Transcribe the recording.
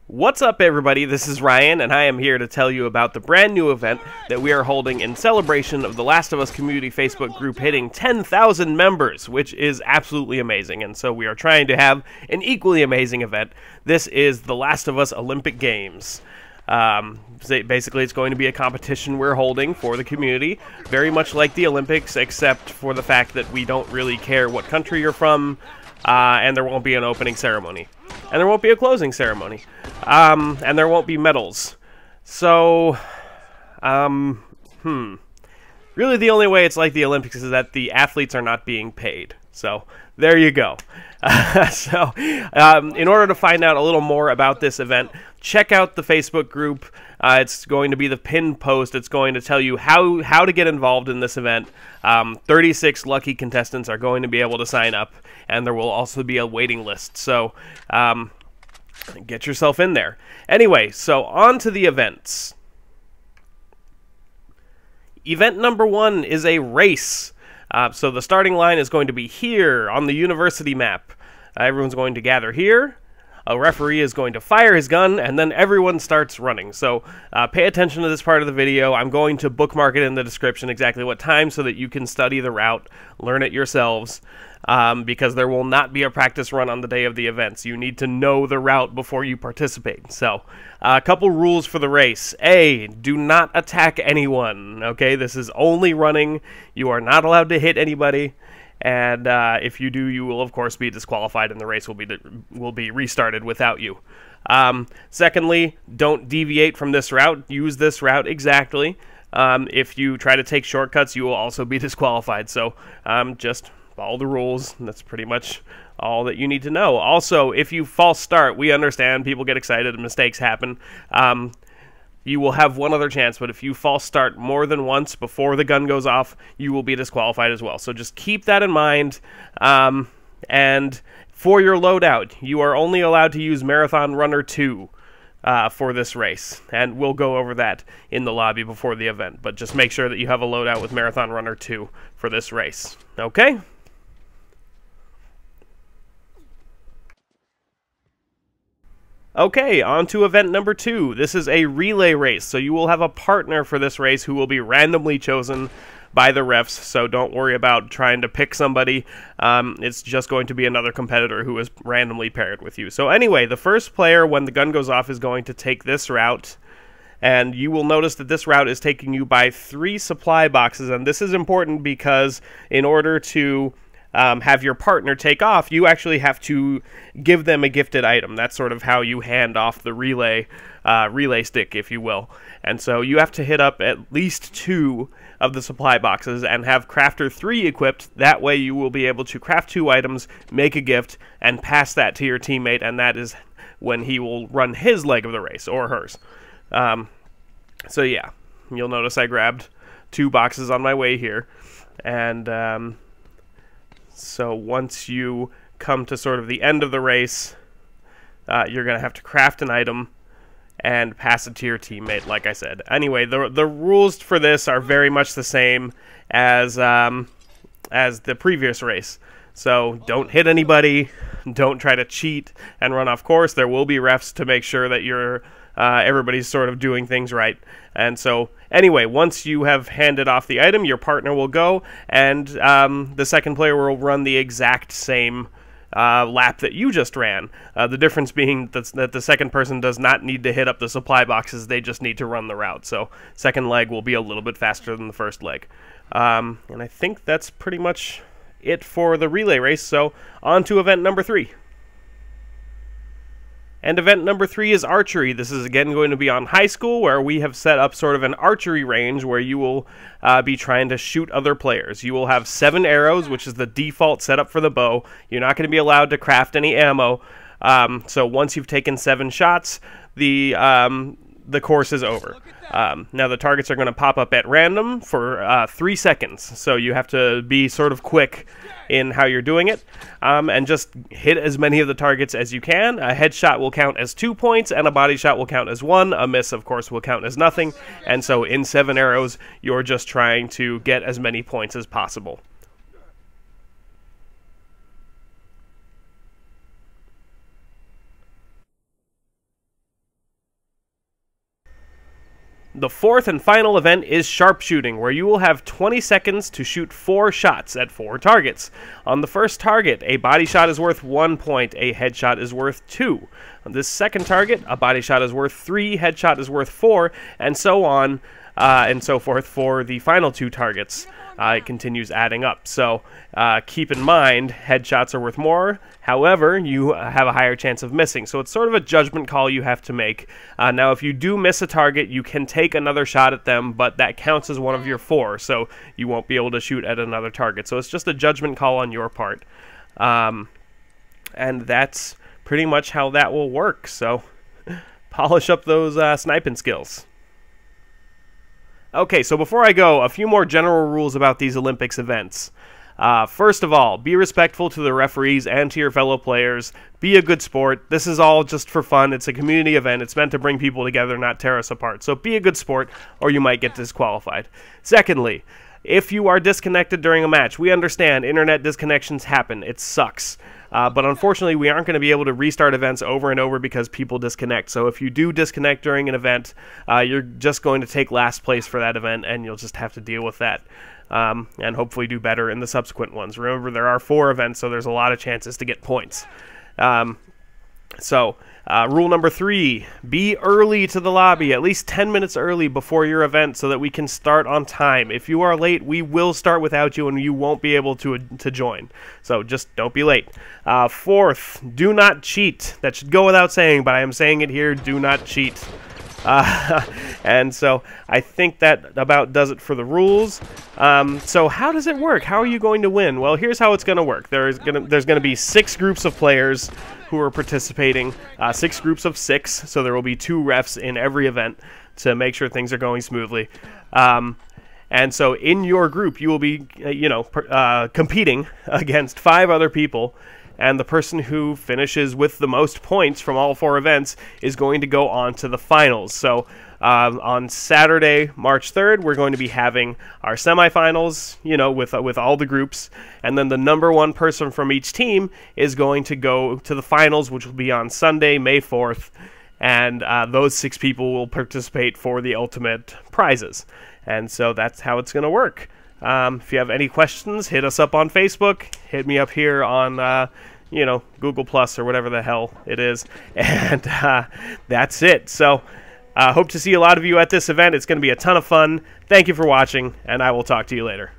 What's up, everybody? This is Ryan, and I am here to tell you about the brand new event that we are holding in celebration of the Last of Us community Facebook group hitting 10,000 members, which is absolutely amazing. And so we are trying to have an equally amazing event. This is the Last of Us Olympic Games. Basically, it's going to be a competition we're holding for the community, very much like the Olympics, except for the fact that we don't really care what country you're from, and there won't be an opening ceremony. And there won't be a closing ceremony. And there won't be medals. So, really the only way it's like the Olympics is that the athletes are not being paid. So, there you go. In order to find out a little more about this event, check out the Facebook group. It's going to be the pinned post. It's going to tell you how to get involved in this event. 36 lucky contestants are going to be able to sign up, and there will also be a waiting list. So, get yourself in there. Anyway, so on to the events. Event number 1 is a race. So the starting line is going to be here on the university map. Everyone's going to gather here. A referee is going to fire his gun, and then everyone starts running. So pay attention to this part of the video. I'm going to bookmark it in the description exactly what time so that you can study the route, learn it yourselves, because there will not be a practice run on the day of the events. You need to know the route before you participate. So a couple rules for the race. A, do not attack anyone. Okay, this is only running. You are not allowed to hit anybody. And if you do, you will of course be disqualified, and the race will be restarted without you. Secondly, don't deviate from this route. Use this route exactly. If you try to take shortcuts, you will also be disqualified. So just follow the rules. That's pretty much all that you need to know. Also, if you false start, we understand people get excited and mistakes happen. You will have one other chance, but if you false start more than once before the gun goes off, you will be disqualified as well. So just keep that in mind. And for your loadout, you are only allowed to use Marathon Runner 2 for this race. And we'll go over that in the lobby before the event. But just make sure that you have a loadout with Marathon Runner 2 for this race. Okay? Okay, on to event number 2. This is a relay race, so you will have a partner for this race who will be randomly chosen by the refs, so don't worry about trying to pick somebody. It's just going to be another competitor who is randomly paired with you. So anyway, the first player, when the gun goes off, is going to take this route, and you will notice that this route is taking you by 3 supply boxes, and this is important because in order to have your partner take off, you actually have to give them a gifted item. That's sort of how you hand off the relay stick, if you will. And so you have to hit up at least 2 of the supply boxes and have Crafter 3 equipped. That way you will be able to craft 2 items, make a gift, and pass that to your teammate, and that is when he will run his leg of the race, or hers. So yeah, you'll notice I grabbed 2 boxes on my way here, and so once you come to sort of the end of the race, you're going to have to craft an item and pass it to your teammate, like I said. Anyway, the rules for this are very much the same as the previous race. So don't hit anybody, don't try to cheat and run off course. There will be refs to make sure that everybody's sort of doing things right. And so, anyway, once you have handed off the item, your partner will go, and the second player will run the exact same lap that you just ran. The difference being that the second person does not need to hit up the supply boxes, they just need to run the route. So, second leg will be a little bit faster than the first leg. And I think that's pretty much it for the relay race, so on to event number 3. And event number 3 is archery. This is again going to be on high school, where we have set up sort of an archery range where you will be trying to shoot other players. You will have 7 arrows, which is the default setup for the bow. You're not going to be allowed to craft any ammo. So once you've taken 7 shots, the course is over. Now the targets are going to pop up at random for 3 seconds, so you have to be sort of quick in how you're doing it, and just hit as many of the targets as you can. A headshot will count as 2 points, and a body shot will count as 1. A miss, of course, will count as nothing, and so in 7 arrows, you're just trying to get as many points as possible. The fourth and final event is Sharpshooting, where you will have 20 seconds to shoot 4 shots at 4 targets. On the first target, a body shot is worth 1 point, a headshot is worth 2. On this second target, a body shot is worth 3, headshot is worth 4, and so on and so forth for the final 2 targets. It continues adding up. So keep in mind, headshots are worth more. However, you have a higher chance of missing. So it's sort of a judgment call you have to make. Now, if you do miss a target, you can take another shot at them, but that counts as one of your 4. So you won't be able to shoot at another target. So it's just a judgment call on your part. And that's pretty much how that will work. So polish up those sniping skills. Okay, so before I go, a few more general rules about these Olympics events. First of all, be respectful to the referees and to your fellow players. Be a good sport. This is all just for fun. It's a community event. It's meant to bring people together, not tear us apart. So be a good sport, or you might get disqualified. Secondly, if you are disconnected during a match, we understand internet disconnections happen. It sucks. But unfortunately, we aren't going to be able to restart events over and over because people disconnect. So if you do disconnect during an event, you're just going to take last place for that event, and you'll just have to deal with that. And hopefully do better in the subsequent ones. Remember, there are 4 events, so there's a lot of chances to get points. Rule number 3, be early to the lobby, at least 10 minutes early before your event so that we can start on time. If you are late, we will start without you and you won't be able to join. So just don't be late. Fourth, do not cheat. That should go without saying, but I am saying it here, do not cheat. And so I think that about does it for the rules. So how does it work? How are you going to win? Well, here's how it's going to work. There's going to be 6 groups of players who are participating, 6 groups of 6, so there will be 2 refs in every event to make sure things are going smoothly. And so in your group, you will be, competing against 5 other people, and the person who finishes with the most points from all 4 events is going to go on to the finals. So on Saturday, March 3rd, we're going to be having our semifinals, with all the groups, and then the number 1 person from each team is going to go to the finals, which will be on Sunday, May 4th, and those 6 people will participate for the ultimate prizes. And so that's how it's going to work. If you have any questions, hit us up on Facebook, hit me up here on Google Plus or whatever the hell it is, and that's it. So hope to see a lot of you at this event. It's going to be a ton of fun. Thank you for watching, and I will talk to you later.